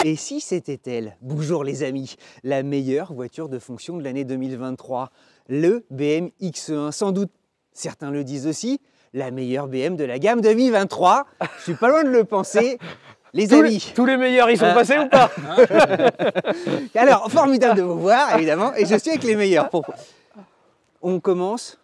Et si c'était elle, bonjour les amis, la meilleure voiture de fonction de l'année 2023, le BM X1, sans doute, certains le disent aussi, la meilleure BM de la gamme 2023. Je suis pas loin de le penser. Les amis. Tous les meilleurs, ils sont passés ou pas? Alors, formidable de vous voir, évidemment, et je suis avec les meilleurs. On commence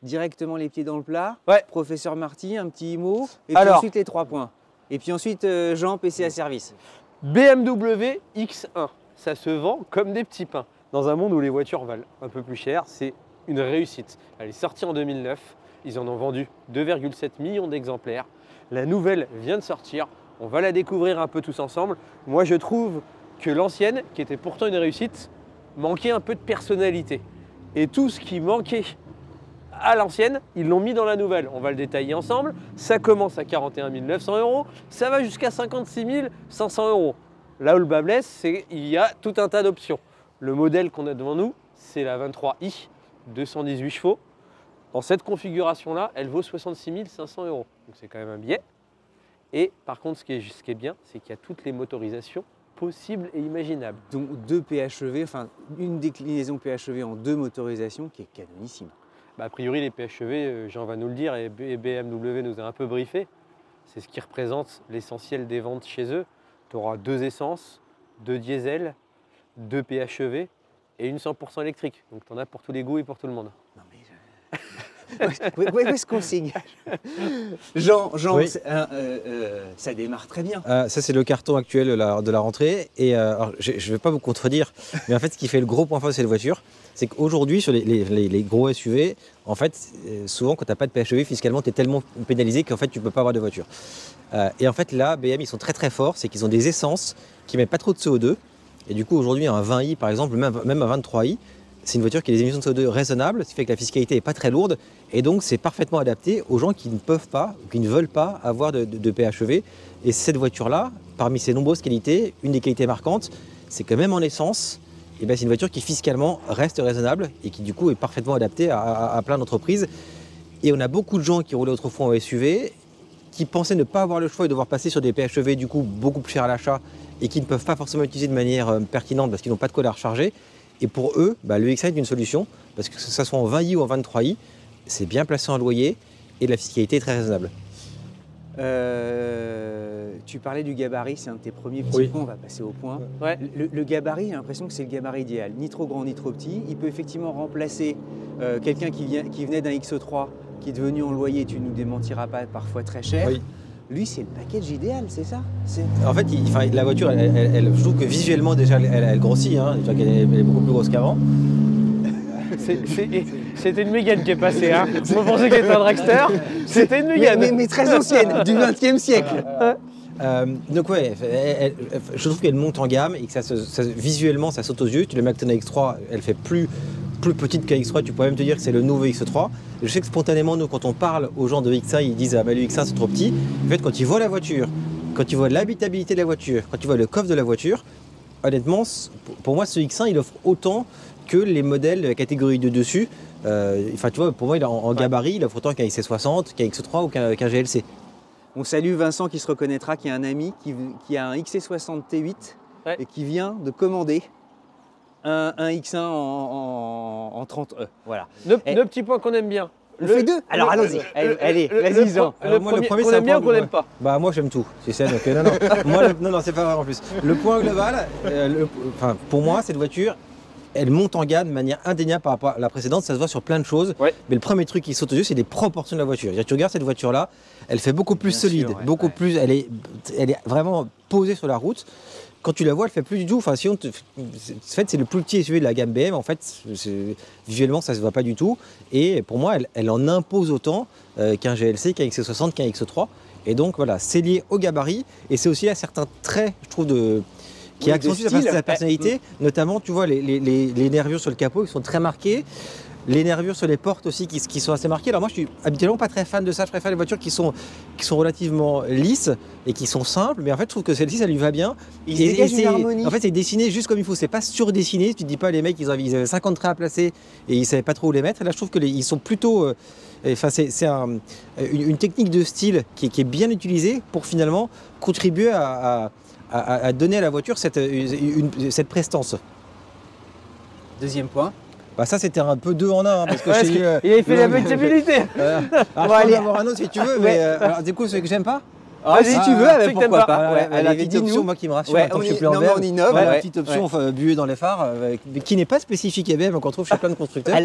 directement les pieds dans le plat. Ouais. Professeur Marty, un petit mot, et puis ensuite les 3 points. Et puis ensuite, Jean, PC à service. BMW X1, ça se vend comme des petits pains. Dans un monde où les voitures valent un peu plus cher, c'est une réussite. Elle est sortie en 2009, ils en ont vendu 2,7 millions d'exemplaires. La nouvelle vient de sortir, on va la découvrir un peu tous ensemble. Moi je trouve que l'ancienne, qui était pourtant une réussite, manquait un peu de personnalité. Et tout ce qui manquait à l'ancienne, ils l'ont mis dans la nouvelle. On va le détailler ensemble. Ça commence à 41 900 €, ça va jusqu'à 56 500 €. Là où le bas blesse, c'est qu'il y a tout un tas d'options. Le modèle qu'on a devant nous, c'est la 23i, 218 chevaux. Dans cette configuration-là, elle vaut 66 500 €. Donc c'est quand même un billet. Et par contre, ce qui est bien, c'est qu'il y a toutes les motorisations possibles et imaginables. Donc 2 PHEV, enfin une déclinaison PHEV en 2 motorisations qui est canonissime. Bah, a priori, les PHEV, Jean va nous le dire, et BMW nous a un peu briefé. C'est ce qui représente l'essentiel des ventes chez eux. Tu auras 2 essences, 2 diesel, 2 PHEV et une 100% électrique. Donc tu en as pour tous les goûts et pour tout le monde. Non mais où est-ce qu'on signe? Jean, oui. Ça démarre très bien. Ça, c'est le carton actuel de la rentrée. Et alors, je ne vais pas vous contredire, mais en fait, ce qui fait le gros point fort de cette voiture, c'est qu'aujourd'hui, sur les gros SUV, en fait, souvent, quand tu n'as pas de PHEV, fiscalement, tu es tellement pénalisé qu'en fait, tu ne peux pas avoir de voiture. Et en fait, là, BM, ils sont très très forts, c'est qu'ils ont des essences qui ne mettent pas trop de CO2. Et du coup, aujourd'hui, un 20i, par exemple, même un 23i, c'est une voiture qui a des émissions de CO2 raisonnables, ce qui fait que la fiscalité n'est pas très lourde. Et donc, c'est parfaitement adapté aux gens qui ne peuvent pas ou qui ne veulent pas avoir de PHEV. Et cette voiture-là, parmi ses nombreuses qualités, une des qualités marquantes, c'est que même en essence, eh bien, c'est une voiture qui fiscalement reste raisonnable et qui du coup est parfaitement adaptée à plein d'entreprises. Et on a beaucoup de gens qui roulaient autrefois en SUV, qui pensaient ne pas avoir le choix et devoir passer sur des PHEV du coup beaucoup plus chers à l'achat et qui ne peuvent pas forcément utiliser de manière pertinente parce qu'ils n'ont pas de quoi la recharger. Et pour eux, le X1 est une solution, parce que ce soit en 20i ou en 23i, c'est bien placé en loyer et la fiscalité est très raisonnable. Tu parlais du gabarit, c'est un de tes premiers petits points, on va passer au point. Ouais. Le gabarit, j'ai l'impression que c'est le gabarit idéal, ni trop grand ni trop petit. Il peut effectivement remplacer quelqu'un qui venait d'un X3, qui est devenu en loyer, tu ne nous démentiras pas, parfois très cher. Oui. Lui, c'est le package idéal, c'est ça? En fait, la voiture, je trouve que visuellement, déjà, elle grossit. Hein. Elle est beaucoup plus grosse qu'avant. C'était une Mégane qui est passée. Hein. Vous pensez qu'elle était un dragster? C'était une Mégane. Mais très ancienne, du XXe siècle. Donc ouais, je trouve qu'elle monte en gamme et que visuellement, ça saute aux yeux. Tu le mets avec ton X3, elle fait plus petite qu'un X3, tu pourrais même te dire que c'est le nouveau X3. Je sais que spontanément, nous, quand on parle aux gens de X1, ils disent « Ah bah le X1 c'est trop petit ». En fait, quand ils voient la voiture, quand ils voient l'habitabilité de la voiture, quand ils voient le coffre de la voiture, honnêtement, pour moi, ce X1, il offre autant que les modèles de la catégorie de dessus. Enfin, tu vois, pour moi, en gabarit, il offre autant qu'un XC60, qu'un X3 ou qu'un GLC. On salue Vincent qui se reconnaîtra, qui est un ami, qui a un XC60 T8 et qui vient de commander un X1 en 30E. Voilà. Deux petits points qu'on aime bien. On fait 2. Alors allons-y. Allez, vas-y Jean. Le premier qu'on aime bien ou qu'on n'aime pas? Bah moi j'aime tout. C'est ça. Donc non, c'est pas vrai en plus. Le point global, pour moi cette voiture, elle monte en gamme de manière indéniable par rapport à la précédente, ça se voit sur plein de choses. Ouais. Mais le premier truc qui saute aux yeux, c'est les proportions de la voiture. Tu regardes cette voiture-là, elle fait beaucoup plus solide, plus. Elle est vraiment posée sur la route. Quand tu la vois, elle fait plus du tout. Enfin, en fait, c'est le plus petit SUV de la gamme BM. En fait, visuellement, ça se voit pas du tout. Et pour moi, elle en impose autant qu'un GLC, qu'un XC60, qu'un X3. Et donc voilà, c'est lié au gabarit. Et c'est aussi à certains traits, je trouve, qui accentuent sa personnalité. Notamment, tu vois, les nervures sur le capot, ils sont très marqués. Les nervures sur les portes aussi qui sont assez marquées. Alors moi je suis habituellement pas très fan de ça, je préfère les voitures qui sont relativement lisses et qui sont simples, mais en fait je trouve que celle-ci ça lui va bien. Il se dégage une harmonie. En fait c'est dessiné juste comme il faut, c'est pas surdessiné, tu te dis pas les mecs ils avaient 50 traits à placer et ils savaient pas trop où les mettre. Et là je trouve que ils sont plutôt... Enfin, c'est une technique de style qui est bien utilisée pour finalement contribuer à donner à la voiture cette prestance. Deuxième point. Bah ça c'était un peu deux en un, hein, parce que il avait fait la petabilité. On va aller avoir un autre si tu veux, mais alors, du coup celui que j'aime pas. Ah, si tu veux, ceux que t'aimes pourquoi pas. pas. Ouais, la petite option moi qui me rassure, tant que je suis plus en on innove. la petite option buée dans les phares, qui n'est pas spécifique à BM, qu'on trouve chez plein de constructeurs.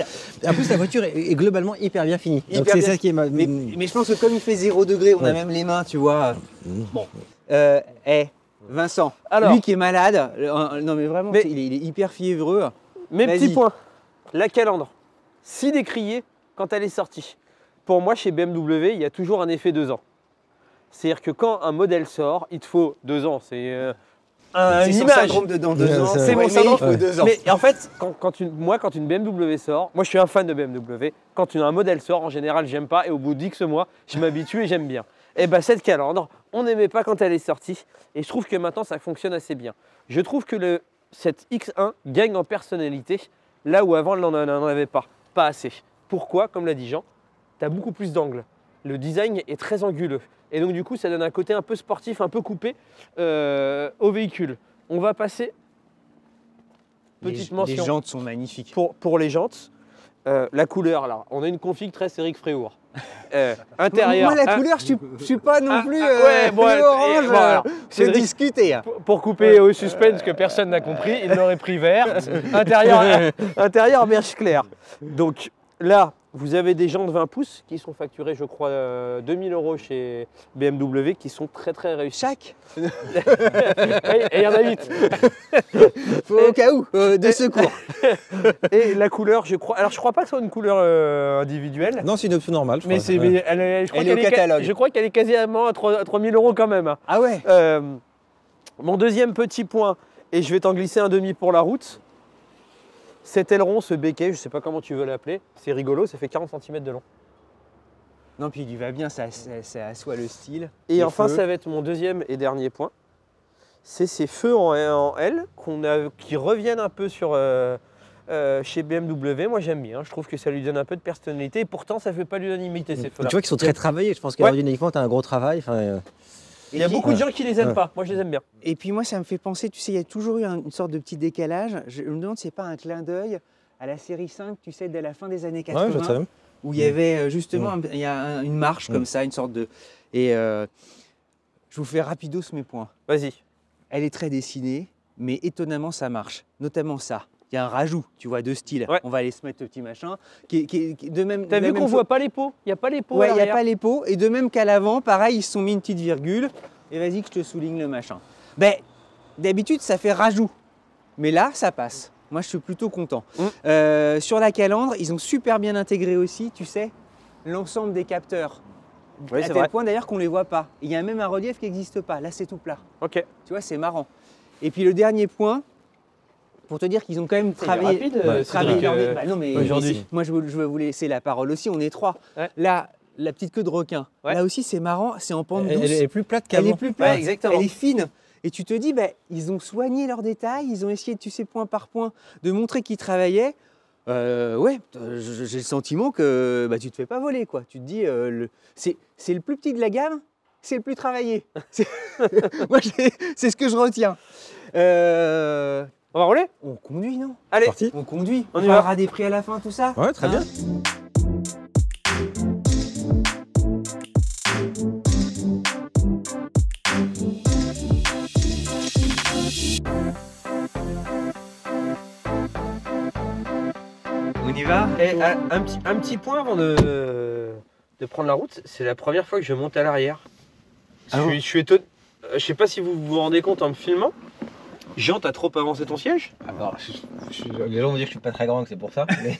En plus la voiture est globalement hyper bien finie. Donc c'est ça qui est mais je pense que comme il fait 0 degré, on a même les mains, tu vois. Bon. Vincent, alors, lui qui est malade, non mais vraiment, il est hyper fiévreux. Mes petits points, la calandre, si décriée quand elle est sortie. Pour moi, chez BMW, il y a toujours un effet 2 ans. C'est-à-dire que quand un modèle sort, il te faut 2 ans. C'est une image. syndrome de dans 2 ans. C'est mon syndrome. Il faut 2 ans. Mais en fait, quand une BMW sort, moi je suis un fan de BMW, quand un modèle sort, en général, j'aime pas. Et au bout d'X mois, je m'habitue et j'aime bien. Et bien cette calandre, on n'aimait pas quand elle est sortie. Et je trouve que maintenant, ça fonctionne assez bien. Je trouve que cette X1 gagne en personnalité, là où avant, elle n'en avait pas assez. Pourquoi? Comme l'a dit Jean, tu as beaucoup plus d'angles. Le design est très anguleux. Et donc du coup, ça donne un côté un peu sportif, un peu coupé au véhicule. On va passer, petite mention. Les jantes sont magnifiques. Pour les jantes, la couleur, là, on a une config très Eric Fréhour. Intérieur. Moi, la couleur, je suis pas non plus orange. C'est discuté. Pour couper au suspense que personne n'a compris, il l'aurait pris vert. Intérieur beige clair. Donc là, vous avez des jantes 20 pouces qui sont facturées, je crois, 2000 € chez BMW, qui sont très très réussies. Chaque. Et il y en a 8. Au cas où, de secours. Et la couleur, je crois. Alors, je crois pas que ce soit une couleur individuelle. Non, c'est une option normale. Mais elle est au catalogue. Je crois qu'elle est quasiment à 3000 € quand même. Ah ouais. Mon deuxième petit point, et je vais t'en glisser un demi pour la route. Cet aileron, ce béquet, je ne sais pas comment tu veux l'appeler, c'est rigolo, ça fait 40 cm de long. Non, puis il lui va bien, ça assoit le style. Et enfin, ça va être mon deuxième et dernier point. C'est ces feux en L qui reviennent un peu chez BMW. Moi, j'aime bien. Je trouve que ça lui donne un peu de personnalité. Et pourtant, ça ne fait pas l'unanimité, ces feux-là. Tu vois qu'ils sont très travaillés. Je pense qu'aérodynamiquement, tu as un gros travail. Il y a beaucoup de gens qui les aiment pas. Moi, je les aime bien. Et puis moi, ça me fait penser, tu sais, il y a toujours eu une sorte de petit décalage. Je me demande si c'est pas un clin d'œil à la série 5, tu sais, dès la fin des années 80, où il y avait justement une marche comme ça, une sorte de... Et je vous fais rapidos mes points. Vas-y. Elle est très dessinée, mais étonnamment, ça marche. Notamment ça. Il y a un rajout, tu vois, de style. Ouais. On va aller se mettre le petit machin. Qui de même. T'as vu qu'on voit pas les pots? Il n'y a pas les pots. Ouais, il n'y a pas les pots. Et de même qu'à l'avant, pareil, ils se sont mis une petite virgule. Et vas-y que je te souligne le machin. Ben, d'habitude, ça fait rajout. Mais là, ça passe. Moi, je suis plutôt content. Sur la calandre, ils ont super bien intégré aussi, tu sais, l'ensemble des capteurs. Oui, à tel point d'ailleurs qu'on ne les voit pas. Il y a même un relief qui n'existe pas. Là, c'est tout plat. Ok. Tu vois, c'est marrant. Et puis le dernier point, pour te dire qu'ils ont quand même travaillé. Non, mais aujourd'hui. Moi, je veux vous laisser la parole aussi. On est 3. Ouais. Là, la petite queue de requin. Ouais. Là aussi, c'est marrant. C'est en pente douce. Elle est plus plate qu'avant. Elle est plus plate. Ouais, exactement. Elle est fine. Et tu te dis, ils ont soigné leurs détails. Ils ont essayé, tu sais, point par point, de montrer qu'ils travaillaient. J'ai le sentiment que tu te fais pas voler, quoi. Tu te dis, c'est le plus petit de la gamme, c'est le plus travaillé. Moi, c'est ce que je retiens. On va rouler? On conduit, non? Allez, parti. On conduit. On y parlera des prix à la fin, tout ça? Ouais, très bien. On y va? Et un petit point avant de prendre la route, c'est la première fois que je monte à l'arrière. Je suis étonné. Je sais pas si vous vous rendez compte en me filmant. Jean, t'as trop avancé ton siège? Alors, les gens vont dire que je suis pas très grand, que c'est pour ça. Mais...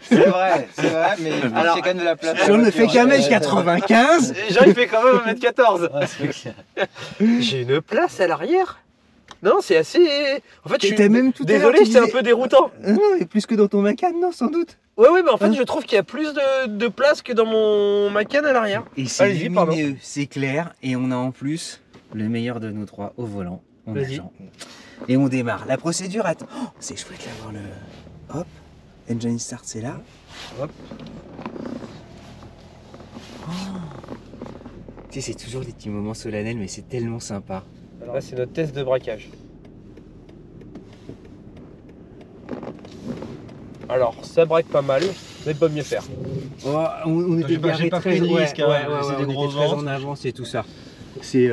c'est vrai, mais alors, c'est quand même de la place. Jean ne fait qu'un mètre 95. Jean, il fait quand même 1m14. J'ai une place à l'arrière. Non, c'est assez. En fait, je suis T'as même tout à l'heure, désolé, tu c'était un disais- peu déroutant. Non, mais plus que dans ton Macan, non, sans doute. Ouais, mais en fait, Hein je trouve qu'il y a plus de place que dans mon Macan à l'arrière. Et c'est Allez-y, pardon. lumineux, c'est clair, et on a en plus le meilleur de nous trois au volant. On a Vas-y. Jean. Et on démarre. La procédure, attends. Oh, c'est chouette d'avoir le. Hop, engine start, c'est là. Hop. Oh. Tu sais, c'est toujours des petits moments solennels, mais c'est tellement sympa. Alors là, c'est notre test de braquage. Alors, ça braque pas mal, mais pas mieux faire. Oh, on était J'ai pas garés pris de risque, hein, c'est des on gros était très vents. en avance et tout ça. C'est.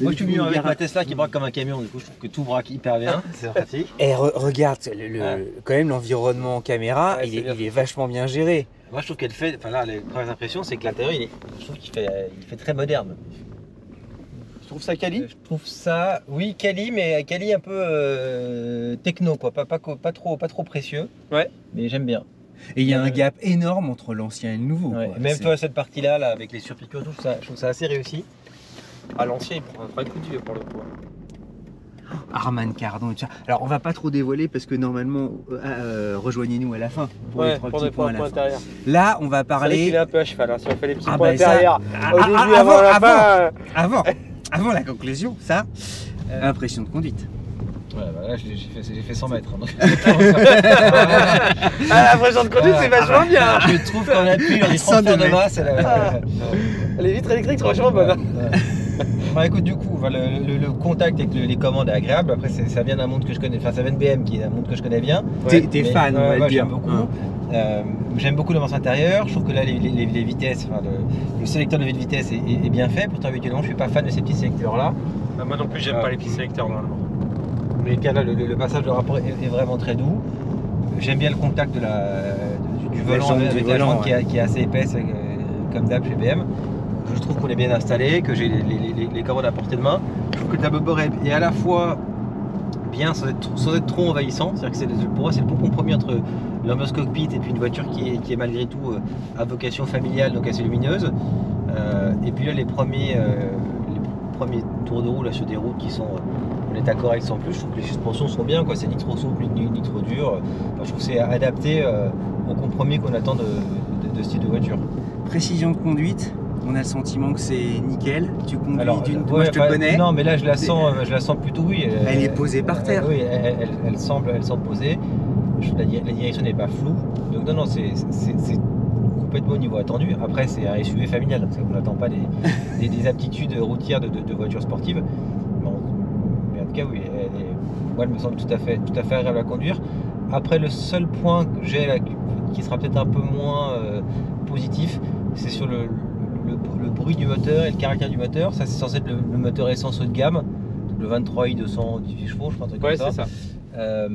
Moi je suis venu avec ma Tesla qui braque comme un camion, du coup je trouve que tout braque hyper bien, c'est pratique. Et regarde, quand même l'environnement en caméra, Ouais, il c'est bien. est vachement bien géré. Moi je trouve qu'elle fait, enfin là les premières impressions c'est que l'intérieur je trouve qu'il fait très moderne. Je trouve ça quali. Je trouve ça, oui quali, mais quali un peu techno quoi, pas trop précieux. Ouais. Mais j'aime bien. Et il y a un gap énorme entre l'ancien et le nouveau. Ouais. quoi. Même C'est- toi cette partie là avec les surpiqûres, je trouve ça assez réussi. À l'ancien, il prend un vrai coup de vieux pour le coup. Arman Cardon et tout ça. Alors on va pas trop dévoiler parce que normalement, rejoignez-nous à la fin pour les Ouais, trois pour petits des points à la points fin. intérieurs. Là, on va C'est vrai parler. qu'il est un peu à cheval, hein, si on fait les petits Ah points bah ça- intérieurs. Ah, Au ah, début, ah, avant la avant, fin. avant la conclusion, ça, impression de conduite. Ouais, bah là j'ai fait 100 mètres. hein, donc- Ah, la pression de conduite, c'est vachement bien. Je trouve qu'on appuie, on est 100 transfert de mètres. masse. Les vitres électriques sont vachement bonnes. hein. Bah écoute, du coup, le contact avec les commandes est agréable. Après, ça vient d'un monde que je connais, enfin, ça vient de BM qui est un monde que je connais bien. T'es Mais, fan, on va le ouais, dire. j'aime beaucoup. Hein. J'aime beaucoup l'ambiance intérieure. Je trouve que là, les vitesses, enfin, le sélecteur de vitesse est bien fait. Pourtant, habituellement, je suis pas fan de ces petits sélecteurs-là. Moi non plus, j'aime Ah. pas les petits sélecteurs normalement. Mais là, le passage de rapport est vraiment très doux. J'aime bien le contact du volant jambe avec du la volant, jambe qui est assez épaisse, comme d'hab chez BM. Je trouve qu'on est bien installé, que j'ai les commandes à portée de main. Je trouve que le tableau de bord est à la fois bien sans être trop envahissant. C'est-à-dire que pour moi, c'est le bon compromis entre l'ambiance cockpit et puis une voiture qui est malgré tout à vocation familiale, donc assez lumineuse. Et puis là, les premiers tours de roue là, sur des routes qui sont en état correct sans plus, je trouve que les suspensions sont bien, quoi. C'est ni trop souple ni trop dur. Enfin, je trouve que c'est adapté au compromis qu'on attend de ce type de voiture. Précision de conduite, on a le sentiment que c'est nickel. Tu conduis Alors, d'une. ouais, Moi, je te enfin, connais. Non, mais là je la sens plutôt oui. Elle est posée par terre. Oui, elle semble posée. La direction n'est pas floue. Donc non, c'est complètement au niveau attendu. Après, c'est un SUV familial, donc on n'attend pas des aptitudes routières de voitures sportives. Mais en tout cas, oui, moi, elle me semble tout à fait agréable à conduire. Après, le seul point que j'ai là, qui sera peut-être un peu moins positif, c'est sur le bruit du moteur et le caractère du moteur. Ça, c'est censé être le moteur essence haut de gamme, le 23i 218 chevaux, je crois, un truc Ouais, comme ça. c'est ça.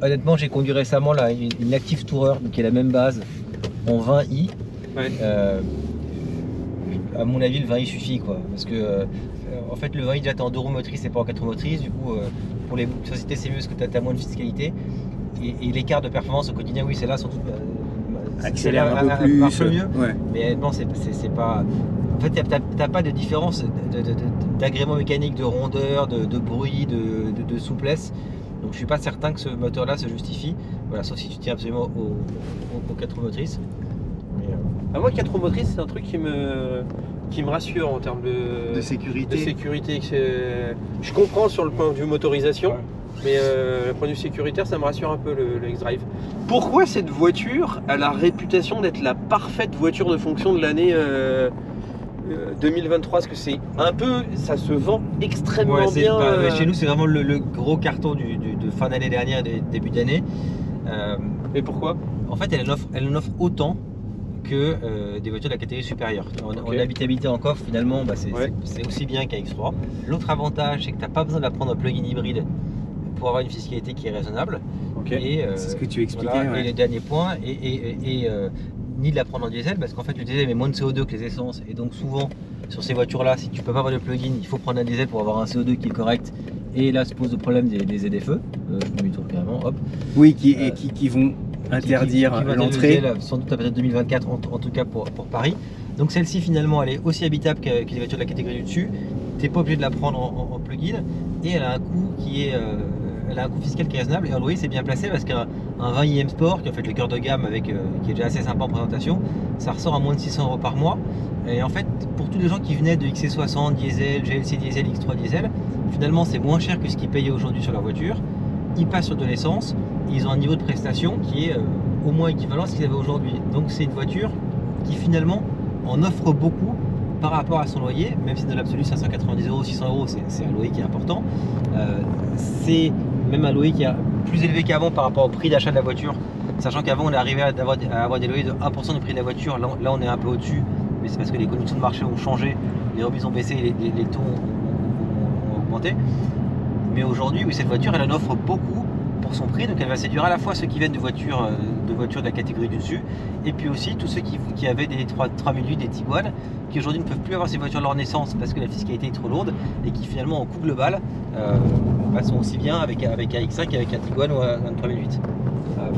Honnêtement, j'ai conduit récemment là, une Active Tourer, qui est la même base, en 20i. Ouais. À mon avis, le 20i suffit, quoi. Parce que, en fait, le 20i déjà t'es en 2 roues motrices et pas en 4 roues motrices. Du coup, pour les sociétés, c'est mieux parce que t'as moins de fiscalité. Et l'écart de performance au quotidien, oui, c'est là, surtout. Accélère un peu plus. marche mieux. Ouais. Mais non, c'est pas. En fait, t'as pas de différence d'agrément mécanique, de rondeur, de bruit, de souplesse. Donc, je suis pas certain que ce moteur-là se justifie. Voilà, sauf si tu tiens absolument aux 4 roues motrices. Mais, Ah, moi, 4 roues motrices, c'est un truc qui me rassure en termes De de sécurité. sécurité. Je comprends sur le point de vue motorisation, mais le point de vue sécuritaire, ça me rassure un peu le X-Drive. Pourquoi cette voiture a la réputation d'être la parfaite voiture de fonction de l'année 2023? Parce que c'est un peu, ça se vend extrêmement Ouais, bien. mais chez nous, c'est vraiment le gros carton de fin d'année dernière et début d'année. Mais pourquoi? En fait, elle en offre autant que des voitures de la catégorie supérieure. En Ok. habitabilité en coffre, finalement, bah, Ouais. c'est aussi bien qu'à X3. L'autre avantage, c'est que tu n'as pas besoin de la prendre en plug-in hybride pour avoir une fiscalité qui est raisonnable. Ok. Et, C'est ce que tu expliquais. voilà, ouais. et le dernier point, ni de la prendre en diesel, parce qu'en fait le diesel met moins de CO2 que les essences, et donc souvent sur ces voitures-là, si tu peux pas avoir de plug-in, il faut prendre un diesel pour avoir un CO2 qui est correct. Et là se pose le problème des ZFE, je me trouve carrément, hop. Oui, qui vont interdire qui va l'entrée. le diesel, sans doute à partir de 2024, en tout cas pour Paris. Donc celle-ci finalement, elle est aussi habitable que les voitures de la catégorie du dessus. tu n'es pas obligé de la prendre en plug-in et elle a un coût elle a un coût fiscal qui est raisonnable. Et Allway c'est bien placé parce qu'un 20 IM Sport, qui est en fait le cœur de gamme qui est déjà assez sympa en présentation, ça ressort à moins de 600 € par mois. Et en fait, pour tous les gens qui venaient de XC60 diesel, GLC diesel, X3 diesel, finalement c'est moins cher que ce qu'ils payaient aujourd'hui sur leur voiture. Ils passent sur de l'essence, ils ont un niveau de prestation qui est au moins équivalent à ce qu'ils avaient aujourd'hui. Donc c'est une voiture qui finalement en offre beaucoup par rapport à son loyer, même si dans l'absolu 590 €, 600 €, c'est un loyer qui est important. C'est même un loyer qui est plus élevé qu'avant par rapport au prix d'achat de la voiture, sachant qu'avant on est arrivé à avoir des loyers de 1% du prix de la voiture. Là on est un peu au-dessus, mais c'est parce que les conditions de marché ont changé, les remises ont baissé, les taux ont augmenté. Mais aujourd'hui, oui, cette voiture elle en offre beaucoup pour son prix, donc elle va séduire à la fois ceux qui viennent de voitures de la catégorie du dessus, et puis aussi tous ceux qui avaient des 3008, des Tiguan, qui aujourd'hui ne peuvent plus avoir ces voitures de leur naissance parce que la fiscalité est trop lourde, et qui finalement en coût global sont aussi bien avec un X5 qu'avec un Tiguan ou un 3008.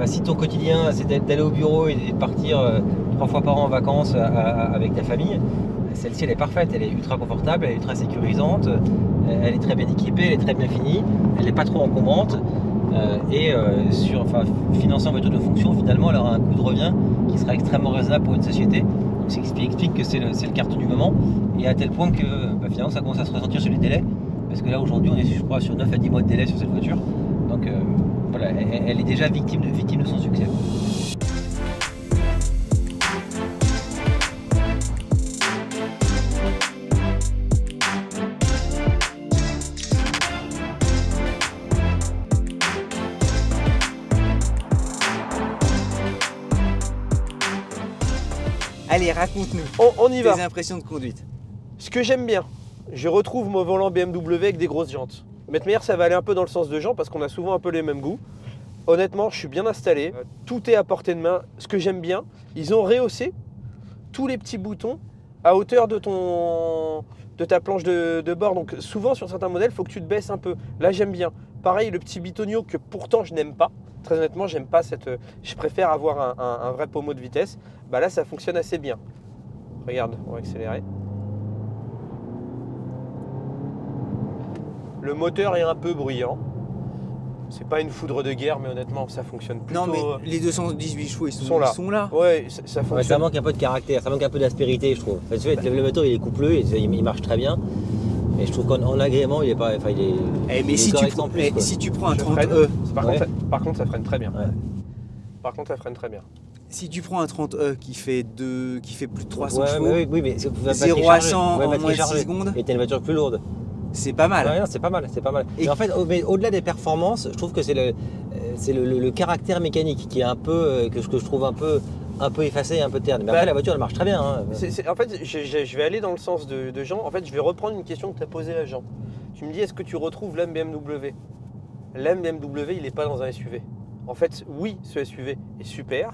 Si ton quotidien c'est d'aller au bureau et de partir 3 fois par an en vacances avec ta famille, celle-ci elle est parfaite, elle est ultra confortable, elle est ultra sécurisante, elle est très bien équipée, elle est très bien finie, elle n'est pas trop encombrante. Financer en voiture de fonction, finalement elle aura un coût de revient qui sera extrêmement raisonnable pour une société. Donc c'est ce qui explique que c'est le carton du moment, et à tel point que finalement ça commence à se ressentir sur les délais, parce que là aujourd'hui on est, je crois, sur 9 à 10 mois de délai sur cette voiture. Donc voilà, elle est déjà victime de son succès. Allez, raconte-nous On y va. tes impressions de conduite. Ce que j'aime bien, je retrouve mon volant BMW avec des grosses jantes. Mais de manière, ça va aller un peu dans le sens de Jean parce qu'on a souvent un peu les mêmes goûts. Honnêtement, je suis bien installé. Tout est à portée de main. Ce que j'aime bien, ils ont rehaussé tous les petits boutons à hauteur de ta planche de bord. Donc souvent sur certains modèles, il faut que tu te baisses un peu. Là, j'aime bien. Pareil, le petit bitonio que pourtant je n'aime pas. Très honnêtement, j'aime pas je préfère avoir un vrai pommeau de vitesse. Bah là, ça fonctionne assez bien. Regarde, on va accélérer. Le moteur est un peu bruyant. C'est pas une foudre de guerre, mais honnêtement, ça fonctionne plutôt. Non, mais les 218 chevaux, ils sont là. Ouais, ça fonctionne. Ouais, ça manque un peu de caractère, ça manque un peu d'aspérité, je trouve. Tu vois, le moteur, il est coupleux, il marche très bien. Mais je trouve qu'en agrément, il est pas. Enfin, il est. Mais si tu prends un 30E. Par contre, ça freine très bien. Ouais. Par contre, ça freine très bien. Si tu prends un 30E qui fait plus de 300 chevaux, mais 0 à 100 en moins de 6 secondes, et t'as une voiture plus lourde. C'est pas mal. Ouais, non, c'est pas mal. Et en fait, au-delà des performances, je trouve que c'est le caractère mécanique qui est un peu que je trouve un peu effacé, un peu terne. Mais après, la voiture, elle marche très bien. Hein. En fait, je vais aller dans le sens de Jean. En fait, je vais reprendre une question que tu as posée à Jean. Tu me dis, est-ce que tu retrouves l'âme BMW? L'âme BMW, il n'est pas dans un SUV. En fait, oui, ce SUV est super.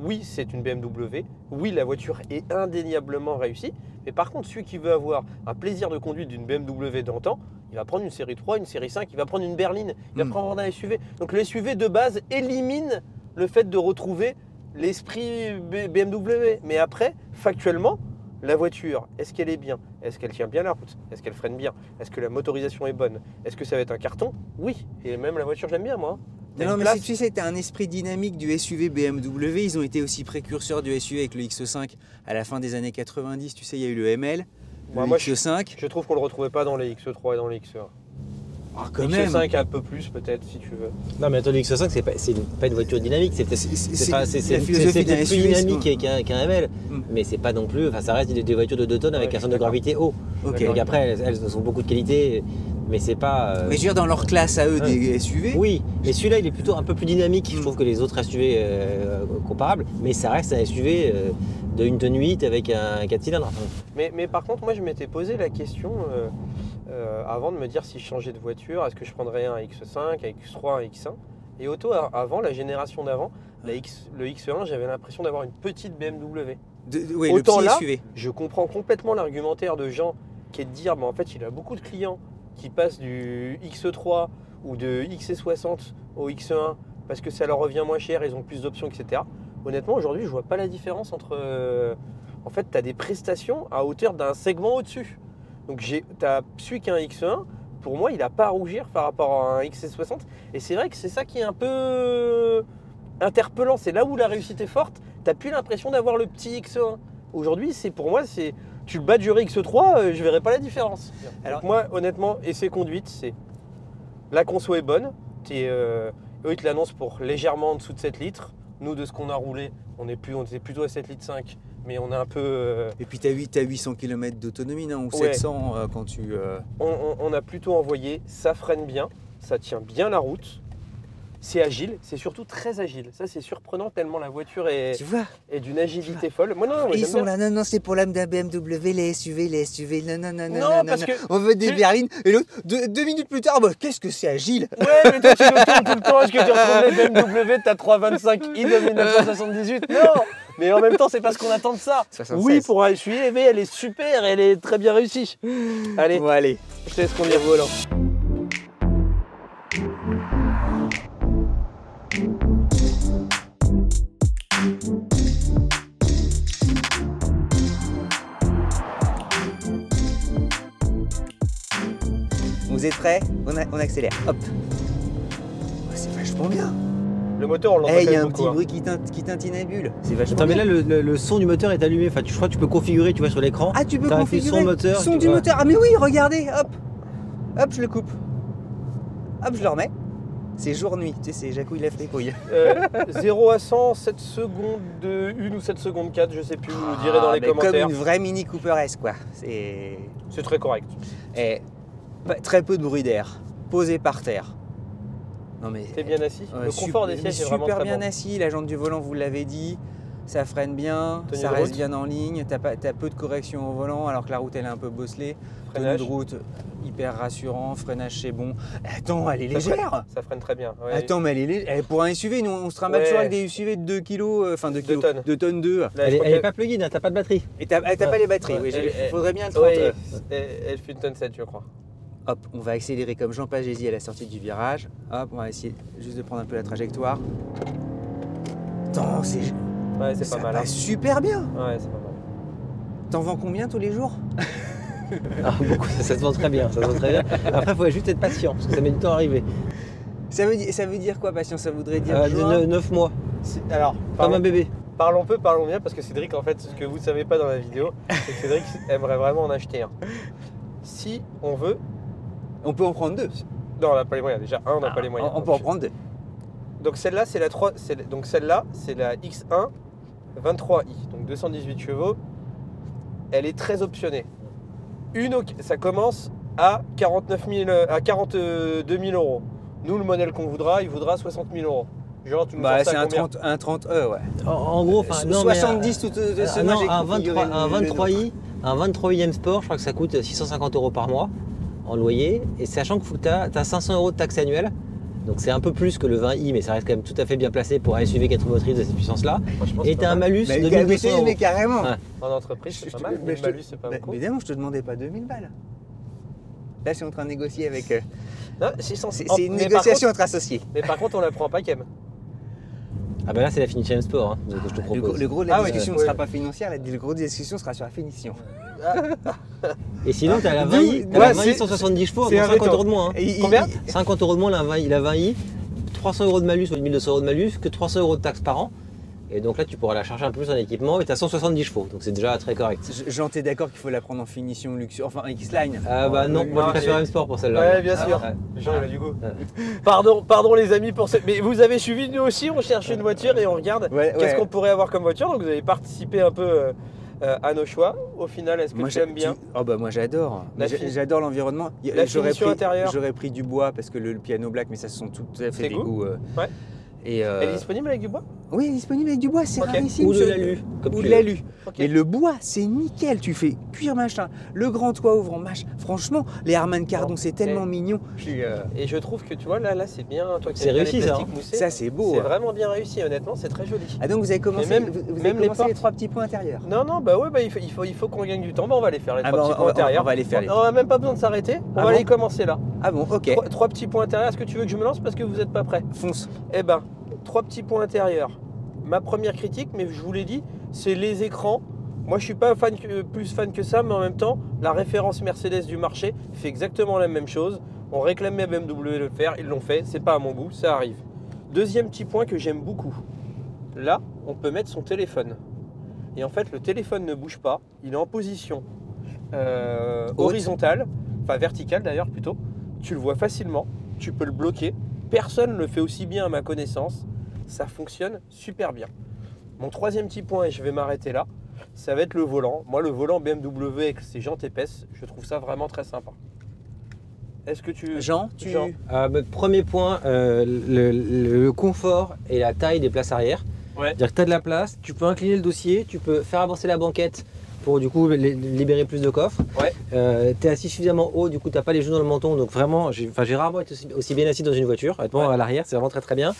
Oui, c'est une BMW. Oui, la voiture est indéniablement réussie. Mais par contre, celui qui veut avoir un plaisir de conduite d'une BMW d'antan, il va prendre une série 3, une série 5, il va prendre une berline, il va prendre un SUV. Donc le SUV de base élimine le fait de retrouver l'esprit BMW. Mais après, factuellement, la voiture, est-ce qu'elle est bien? Est-ce qu'elle tient bien la route? Est-ce qu'elle freine bien? Est-ce que la motorisation est bonne? Est-ce que ça va être un carton? Oui. Et même la voiture, j'aime bien, moi. Non, mais si tu sais, tu as un esprit dynamique du SUV BMW. Ils ont été aussi précurseurs du SUV avec le X5 à la fin des années 90. Tu sais, il y a eu le ML, le X5. Je trouve qu'on ne le retrouvait pas dans les X3 et dans les X1. Ah, quand même. X5 un peu plus peut-être si tu veux. Non mais attends, le X5 c'est pas une voiture dynamique, c'est peut-être plus dynamique qu'un ML, mais c'est pas non plus, enfin ça reste des voitures de 2 tonnes avec un centre de gravité haut. Okay. Donc après elles ont beaucoup de qualité, mais c'est pas. Mais je veux dire dans leur classe à eux des SUV. Oui, mais celui-là il est plutôt un peu plus dynamique, je trouve, que les autres SUV comparables, mais ça reste un SUV de 1,8 tonne avec un 4 cylindres. Mais par contre moi je m'étais posé la question avant de me dire si je changeais de voiture, est-ce que je prendrais un X5, un X3, un X1? Et avant, la génération d'avant, le X1, j'avais l'impression d'avoir une petite BMW. Autant là, SUV. Je comprends complètement l'argumentaire de Jean qui est de dire, en fait, il a beaucoup de clients qui passent du X3 ou de XC60 au X1 parce que ça leur revient moins cher, ils ont plus d'options, etc. Honnêtement, aujourd'hui, je vois pas la différence entre... En fait, tu as des prestations à hauteur d'un segment au-dessus. Donc t'as celui qui a un X1, pour moi, il n'a pas à rougir par rapport à un XC60. Et c'est vrai que c'est ça qui est un peu interpellant. C'est là où la réussite est forte. T'as plus l'impression d'avoir le petit X1. Aujourd'hui, pour moi, tu le bats du X3, je verrai pas la différence. Alors moi, honnêtement, essai conduite, c'est la conso est bonne. Eux, ils te l'annoncent pour légèrement en dessous de 7 litres. Nous, de ce qu'on a roulé, on était plutôt à 7 litres 5. Mais on est un peu... Et puis tu as 800 km d'autonomie, non? Ou 700 quand tu... On a plutôt envoyé, ça freine bien, ça tient bien la route. C'est agile, c'est surtout très agile. Ça, c'est surprenant tellement la voiture est d'une agilité folle. Moi, non, ils sont là, non, c'est pour l'âme d'un BMW, les SUV, non, parce que on veut des berlines. Et l'autre, 2 minutes plus tard, qu'est-ce que c'est agile? Ouais, mais toi, tu le tournes tout le temps. Est-ce que tu retrouves les BMW de ta 325i de 1978? Non. Mais en même temps, c'est parce qu'on attend de ça. 76. Oui, pour un SUV, mais elle est super, elle est très bien réussie. Allez, Bon, allez. je te laisse conduire volant. Vous êtes prêts? On accélère. Hop. C'est vachement bien. Le moteur, on l'entend Il y a un beaucoup. petit bruit qui tintinabule. C'est vachement Attends, mais bien. là, le son du moteur est allumé. Enfin, je crois que tu peux configurer, tu vois, sur l'écran. Ah, tu peux T'as configurer son moteur. son du moteur. Ah, mais oui, regardez. Hop. Hop, je le coupe. Hop, je le remets. C'est jour-nuit. Tu sais, c'est jacouille la fripouille. 0 à 100, 7 secondes 1 ou 7 secondes 4, je sais plus, vous le direz dans les mais commentaires. Comme une vraie Mini Cooper S, quoi. C'est très correct. très peu de bruit d'air. Posé par terre. Non mais. T'es bien assis. Le confort des sièges est vraiment super très bien bon. assis. La jante du volant, vous l'avez dit. Ça freine bien, Tenue ça de reste route. bien en ligne. T'as peu de corrections au volant, alors que la route elle est un peu bosselée. Tenue Freinage. de route hyper rassurant. Freinage c'est bon. Attends, elle est légère. Ça freine très bien. Ouais. Attends, mais elle est légère. Pour un SUV, nous on se trimballe Ouais. toujours avec des SUV de 2 kg, enfin 2 2 kg, tonnes. 2 tonnes 2. Là, Elle je crois est qu'elle- pas plug-in, hein, t'as pas de batterie. Et t'as pas les batteries, Ouais, oui. elle- Faudrait bien le 30. Oui, elle fait une tonne 7, je crois. Hop, on va accélérer comme Jean Pagési à la sortie du virage. Hop, on va essayer juste de prendre un peu la trajectoire. Attends, Ouais, c'est ça pas mal. hein. passe super bien. Ouais, c'est pas mal. T'en vends combien tous les jours? Ah, beaucoup, ça se vend très bien, ça se vend très bien. Après, il faut juste être patient, parce que ça met du temps à arriver. Ça veut dire quoi, patient? Ça voudrait dire juin 9 mois, Alors, comme un bébé. parlons peu, parlons bien, parce que Cédric, en fait, ce que vous ne savez pas dans la vidéo, c'est que Cédric aimerait vraiment en acheter un. Si on veut... On peut en prendre 2. Non, on n'a pas les moyens. Déjà, on n'a pas les moyens. On peut en prendre 2. Donc celle-là, c'est la 3. Donc celle-là, c'est la X1 23i, donc 218 chevaux. Elle est très optionnée. Ça commence à 42 000 euros. Nous, le modèle qu'on voudra, il voudra 60 000 euros. Genre, tu nous sors ça C'est à combien un 30E, ouais. En gros, enfin, non, mais, 70 tout ce mois, j'ai un configuré 23i, un 23e Sport, je crois que ça coûte 650 euros par mois en loyer. Et sachant que tu as 500 euros de taxe annuelle, donc c'est un peu plus que le 20i, mais ça reste quand même tout à fait bien placé pour un SUV 4 motrices de cette puissance-là. Franchement, Et c'est tu as pas un mal. malus Mais, de 1200 euros. mais carrément. Ouais. En entreprise, c'est pas mal. Mais le malus, c'est pas beaucoup. Évidemment, je te demandais pas 2000 balles. Là, je suis en train de négocier avec. Non, 600. C'est une mais par négociation contre- entre associés. Mais par contre, on la prend pas Kem. Ah bah là, c'est la Finition Sport hein, que je te propose. Le gros de la Ah oui, discussion ne oui. sera pas financière, le gros de la discussion sera sur la finition. Et sinon, tu as la D'où- 20i, ouais, t'as la 20i c'est- 170 chevaux, c'est bon, un 50 veto. euros de moins. Hein. Combien 50 euros de moins la 20i, 300 euros de malus ou 1200 euros de malus, que 300 euros de taxes par an. Et donc là, tu pourras la charger un peu plus en équipement et tu as 170 chevaux, donc c'est déjà très correct. Jean, t'es d'accord qu'il faut la prendre en finition luxueux, enfin X-Line. Ah bah non, moi je préfère M Sport pour celle-là. Ouais, bien sûr. Ouais. Jean, il a du goût. Ouais. Pardon les amis pour ce... Mais vous avez suivi, nous aussi, on cherche une voiture et on regarde Ouais, qu'est-ce ouais. qu'on pourrait avoir comme voiture. Donc vous avez participé un peu à nos choix. Au final, est-ce que tu aimes bien Oh bah moi j'adore. La J'adore l'environnement. La finition intérieure. J'aurais pris du bois parce que le piano black, mais ça ce sont tout à fait Tes des goûts goûts. Ouais. Et Elle est disponible avec du bois oui, elle est disponible avec du bois, c'est Ok. rarissime. Ou de ce- l'alu, comme Ou tu de veux. l'alu. Ok. Mais le bois, c'est nickel. Tu fais cuir machin. Le grand toit ouvrant machin. Franchement, les Harman Kardon, c'est tellement mignon. Et je trouve que tu vois, là c'est bien. Toi qui C'est aimes bien les réussi, ça, plastiques moussés, Ça, c'est beau. c'est hein. vraiment bien réussi, honnêtement, c'est très joli. Ah donc vous avez commencé, même- vous avez même les commencé les portes. 3 petits points intérieurs. Non, bah ouais, il faut qu'on gagne du temps. Bah, on va aller faire les Ah trois bah, petits points intérieurs. on va aller faire les On n'a même pas besoin de s'arrêter, on Ah va bon aller commencer là. Ah bon, ok. Trois petits points intérieurs, est-ce que tu veux que je me lance parce que vous n'êtes pas prêts? Fonce. Eh ben, 3 petits points intérieurs. Ma première critique, mais je vous l'ai dit, c'est les écrans Moi, je suis pas plus fan que ça, mais en même temps, la référence Mercedes du marché fait exactement la même chose. On réclamait BMW de le faire, ils l'ont fait, c'est pas à mon goût, ça arrive. Deuxième petit point que j'aime beaucoup. Là, on peut mettre son téléphone. Et en fait, le téléphone ne bouge pas, il est en position horizontale, enfin verticale d'ailleurs plutôt. Tu le vois facilement, tu peux le bloquer. Personne ne le fait aussi bien à ma connaissance. Ça fonctionne super bien. Mon troisième petit point, et je vais m'arrêter là, ça va être le volant. Moi, le volant BMW avec ses jantes épaisses, je trouve ça vraiment très sympa. Est-ce que tu... Jean, Premier point, le confort et la taille des places arrière. Ouais. C'est-à-dire que tu as de la place, tu peux incliner le dossier, tu peux faire avancer la banquette pour du coup libérer plus de coffre. Ouais. Tu es assis suffisamment haut, du coup tu n'as pas les genoux dans le menton. Donc vraiment, j'ai rarement été aussi bien assis dans une voiture. Honnêtement, Ouais. à l'arrière, c'est vraiment très très bien.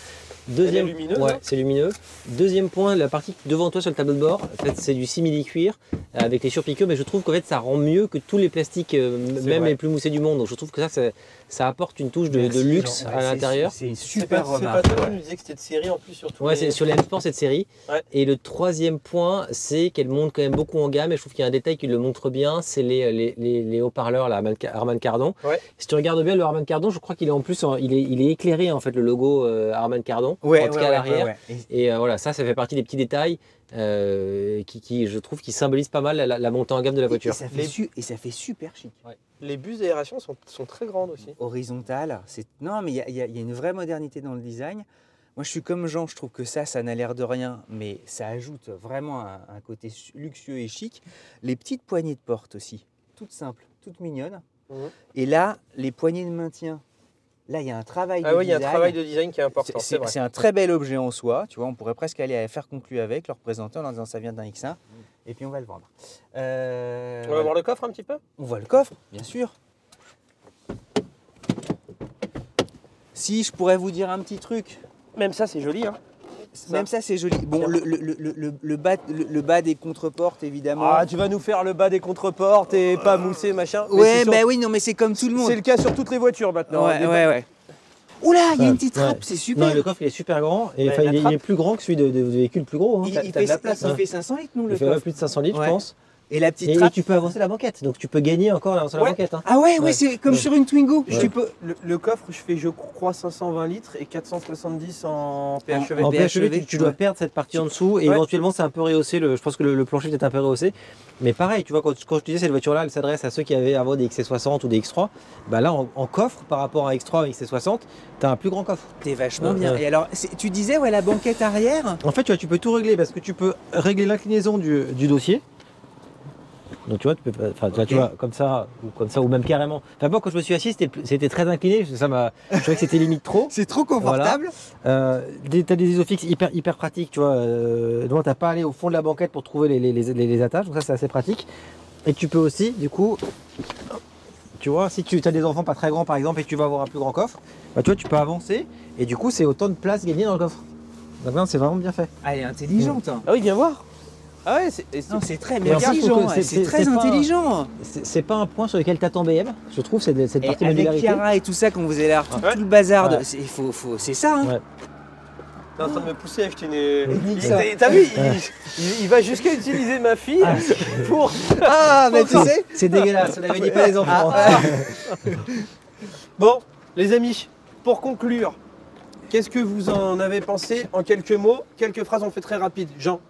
Elle est lumineuse, ouais, hein. c'est lumineux. Deuxième point, la partie devant toi sur le tableau de bord, en fait, c'est du simili-cuir avec les surpiqûres, mais je trouve qu'en fait ça rend mieux que tous les plastiques, même vrai. les plus moussés du monde. Donc je trouve que ça apporte une touche de Merci, luxe Jean. à l'intérieur. C'est C'est super pas remarque. toi qui nous disais que c'était de série en plus surtout. Ouais, c'est sur les M-Sport cette série. Ouais. Et le troisième point, c'est qu'elle monte quand même beaucoup en gamme. Et je trouve qu'il y a un détail qui le montre bien, c'est les haut-parleurs, la Harman Kardon. Ouais. Si tu regardes bien le Harman Kardon, je crois qu'il est en plus, il est éclairé en fait le logo Harman Kardon, en tout cas à l'arrière. Et voilà, ça fait partie des petits détails qui je trouve, qui symbolisent pas mal la montée en gamme de la voiture. Et ça fait super chic. Les bus d'aération sont très grandes aussi. Horizontal, non mais il y a une vraie modernité dans le design. Moi je suis comme Jean, je trouve que ça n'a l'air de rien, mais ça ajoute vraiment un côté luxueux et chic. Les petites poignées de porte aussi, toutes simples, toutes mignonnes. Mhm. Et là, les poignées de maintien. Là, il y a un travail de Ah oui, il y a un design. travail de design qui est important, c'est vrai. C'est un très bel objet en soi. Tu vois, on pourrait presque aller faire conclu avec, leur présenter en leur disant ça vient d'un X1 et puis on va le vendre. On va voir le coffre un petit peu. On voit le coffre, bien sûr. Si je pourrais vous dire un petit truc, Même ça, c'est joli. Hein. même ça c'est joli. Bon, le bas des contreportes évidemment. Ah, tu vas nous faire le bas des contreportes et pas mousser, machin. Mais Ouais, c'est bah sur- oui, non mais c'est comme tout le monde. C'est le cas sur toutes les voitures maintenant. Ouais, Des- ouais. Oula, il y a une petite Ouais. trappe, c'est super. Non, le coffre il est super grand et Ouais, enfin, la il est trappe. plus grand que celui de véhicule plus gros. Hein. Il, T'as il de fait, la place, il hein. fait 500 litres, nous, Il le fait coffre. plus de 500 litres, Ouais. je pense. Et la petite Et trappe. tu peux avancer la banquette, donc tu peux gagner encore en avançant la Ouais. banquette. Hein. Ah ouais, Ouais. c'est comme Ouais. sur une Twingo. Ouais. Tu peux. Le coffre, je fais, je crois, 520 litres et 470 en PHEV. En PHEV, PHEV, tu dois ouais. perdre cette partie en dessous et Ouais. éventuellement c'est un peu rehaussé. Je pense que le plancher est peut-être un peu rehaussé. Mais pareil, tu vois, quand je te disais cette voiture-là, elle s'adresse à ceux qui avaient avant des XC60 ou des X3. Bah là, en coffre, par rapport à X3 et XC60, tu as un plus grand coffre. T'es vachement Ouais, bien. ouais. Et alors, tu disais, ouais, la banquette arrière. En fait, tu peux tout régler parce que tu peux régler l'inclinaison du dossier. Donc tu vois, tu vois, comme ça ou même carrément. Enfin bon, quand je me suis assis, c'était très incliné. Je trouvais que c'était limite trop. C'est trop confortable. Tu as des isofixes hyper pratiques, tu vois. Donc tu n'as pas à aller au fond de la banquette pour trouver les attaches. Donc ça, c'est assez pratique. Et tu peux aussi, du coup, tu vois, si tu as des enfants pas très grands par exemple et que tu vas avoir un plus grand coffre, bah, tu vois, tu peux avancer et du coup, c'est autant de place gagnée dans le coffre. Donc là, c'est vraiment bien fait. Elle est intelligente. hein. Ah oui, viens voir. Ah ouais, Non, c'est très Et en plus, je trouve intelligent. que C'est très pas- intelligent. C'est pas un point sur lequel t'attends BM, je trouve, cette Et partie avec modularité. Chiara et tout ça, quand vous avez l'air tout, Ouais. tout le bazar, Ouais. c'est ça. Hein. Ouais. T'es en train de me pousser à acheter Nique ça. T'as vu, il va jusqu'à utiliser ma fille pour. Ah, mais tu sais. C'est dégueulasse, on avait dit pas les enfants. Bon, les amis, pour conclure, qu'est-ce que vous en avez pensé en quelques mots, quelques phrases, on fait très rapide. Jean.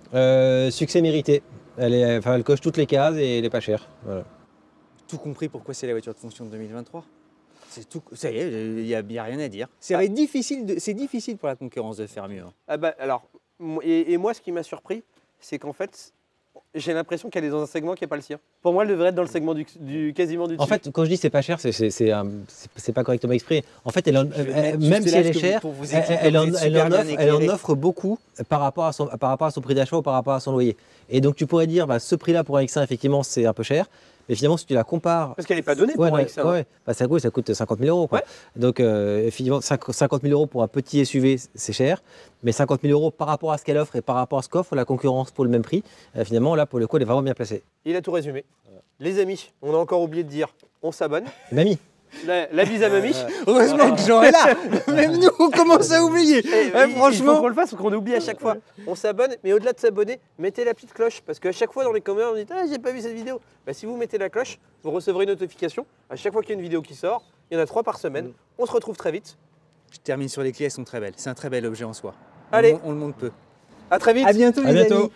Succès mérité. Elle coche toutes les cases et elle est pas chère. Voilà. Tout compris pourquoi c'est la voiture de fonction de 2023. C'est tout. Ça y est, il n'y a rien à dire. C'est difficile pour la concurrence de faire mieux. hein. Ah bah alors, et moi, ce qui m'a surpris, c'est qu'en fait, j'ai l'impression qu'elle est dans un segment qui n'est pas le sien. Pour moi, elle devrait être dans le segment quasiment du dessus. En fait, quand je dis c'est pas cher, c'est pas correctement exprimé. En fait, même si elle est chère, elle en offre beaucoup par rapport à son prix d'achat ou par rapport à son loyer. Et donc tu pourrais dire, bah, ce prix-là pour un X1, effectivement, c'est un peu cher. Mais finalement, si tu la compares. Parce qu'elle n'est pas donnée pour Ouais, un X1. ouais. Bah, ça coûte 50 000 euros. Quoi. Ouais. Donc, effectivement, 50 000 euros pour un petit SUV, c'est cher. Mais 50 000 euros par rapport à ce qu'elle offre et par rapport à ce qu'offre la concurrence pour le même prix, finalement, là, pour le coup, elle est vraiment bien placée. Il a tout résumé. Les amis, on a encore oublié de dire, on s'abonne. Mamie. La bise à mamie. Heureusement que Jean est là. Même nous, on commence à oublier. Il faut Franchement. qu'on le fasse ou qu'on oublie à chaque fois. On s'abonne, mais au-delà de s'abonner, mettez la petite cloche. Parce qu'à chaque fois dans les commentaires, on dit ah, j'ai pas vu cette vidéo. Bah, si vous mettez la cloche, vous recevrez une notification. À chaque fois qu'il y a une vidéo qui sort, il y en a 3 par semaine. On se retrouve très vite. Je termine sur les clés, elles sont très belles. C'est un très bel objet en soi. Allez. On le montre peu. À très vite. À bientôt, À les bientôt. amis.